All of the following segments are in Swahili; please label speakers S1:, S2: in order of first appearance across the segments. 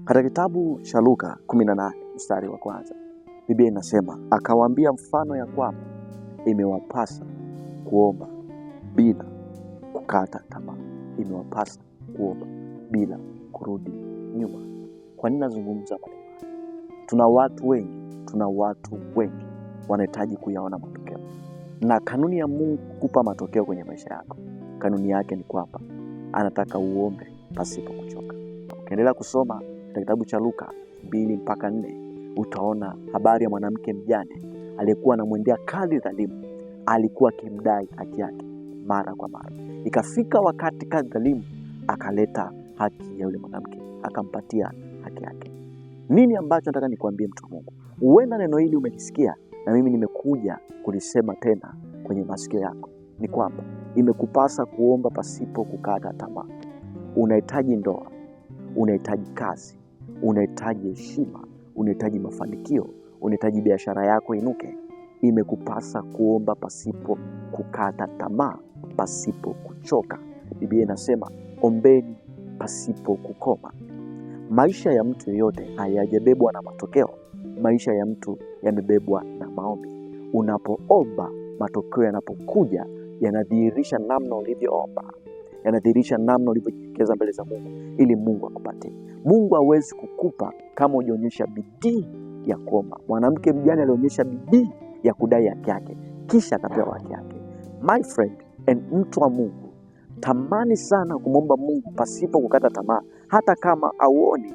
S1: Katika kitabu cha Luka 18 mstari wa kwanza, Biblia inasema, akawaambia mfano ya kwamba imewapasa kuomba bila kukata tamaa. Imewapasa kuomba bila kurudi nyuma. Kwa nini nazungumza maneno haya? Tuna watu wengi wanahitaji kuyaona matokeo. Na kanuni ya Mungu kukupa matokeo kwenye maisha yako, kanuni yake ni kwamba anataka uombe pasipo kuchoka. Ukiendelea kusoma katika kitabu cha Luka 2-4, utaona habari ya mwanamke mjane aliyekuwa anamwendea kadhi dhalimu. Alikuwa akimdai haki yake mara kwa mara. Ikafika wakati kadhi dhalimu akaleta haki ya yule mwanamke, akampatia haki yake. Nini ambacho nataka nikwambie mtu wa Mungu? Huenda neno hili umelisikia na mimi nimekuja kulisema tena kwenye masikio yako. Ni kwamba imekupasa kuomba pasipo kukata tamaa. Unahitaji ndoa, unahitaji kazi, unahitaji heshima, unahitaji mafanikio, unahitaji biashara yako inuke. Imekupasa kuomba pasipo kukata tamaa, pasipo kuchoka. Biblia inasema ombeni pasipo kukoma. Maisha ya mtu yeyote hayajabebwa na matokeo. Maisha ya mtu yamebebwa na maombi. Unapoomba, matokeo yanapokuja yanadhihirisha namna ulivyoomba, yanadhihirisha namna ulivyojikeza mbele za Mungu ili Mungu akupatie. Mungu hawezi kukupa kama hujaonyesha bidii ya kuomba. Mwanamke mjane alionyesha bidii ya kudai haki yake, kisha akapewa haki yake. My friend and mtu wa Mungu, tamani sana kumwomba Mungu pasipo kukata tamaa. Hata kama hauoni,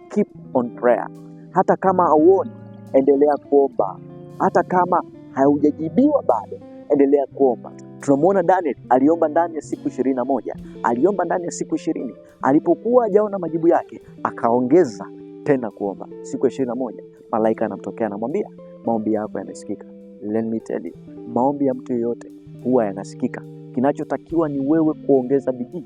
S1: keep on prayer. Hata kama hauoni, endelea kuomba. Hata kama haujajibiwa bado, endelea kuomba. Tunamwona Daniel aliomba ndani ya siku 21. Aliomba ndani ya siku 20. Alipokuwa hajaona majibu yake, akaongeza tena kuomba. Siku 21, malaika anamtokea anamwambia, maombi yako yanasikika. Let me tell you, maombi ya mtu yeyote huwa yanasikika. Kinachotakiwa ni wewe kuongeza bidii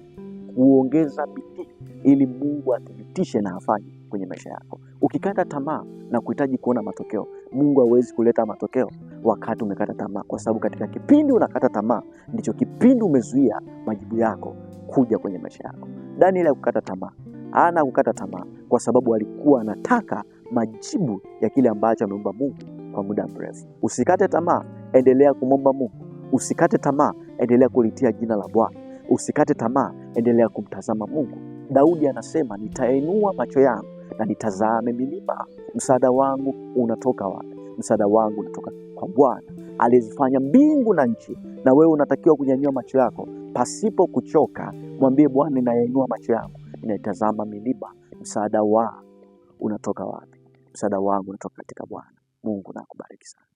S1: ili Mungu athibitishe na afanye kwenye maisha yako. Ukikata tamaa na kuhitaji kuona matokeo, Mungu hawezi kuleta matokeo wakati umekata tamaa, kwa sababu katika kipindi unakata tamaa ndicho kipindi umezuia majibu yako kuja kwenye maisha yako. Daniel hakukata tamaa. Hana kukata tamaa kwa sababu alikuwa anataka majibu ya kile ambacho ameomba Mungu kwa muda mrefu. Usikate tamaa, endelea kumwomba Mungu. Usikate tamaa, endelea kulitia jina la Bwana. Usikate tamaa, endelea kumtazama Mungu. Daudi anasema, nitainua macho yangu na nitazame milima. Msaada wangu unatoka wapi? Msaada wangu unatoka kwa Bwana aliyezifanya mbingu na nchi. Na wewe unatakiwa kunyanyua macho yako pasipo kuchoka. Mwambie Bwana, ninainua macho yangu, ninaitazama milima. Msaada wangu unatoka wapi? Msaada wangu unatoka katika Bwana. Mungu na akubariki sana.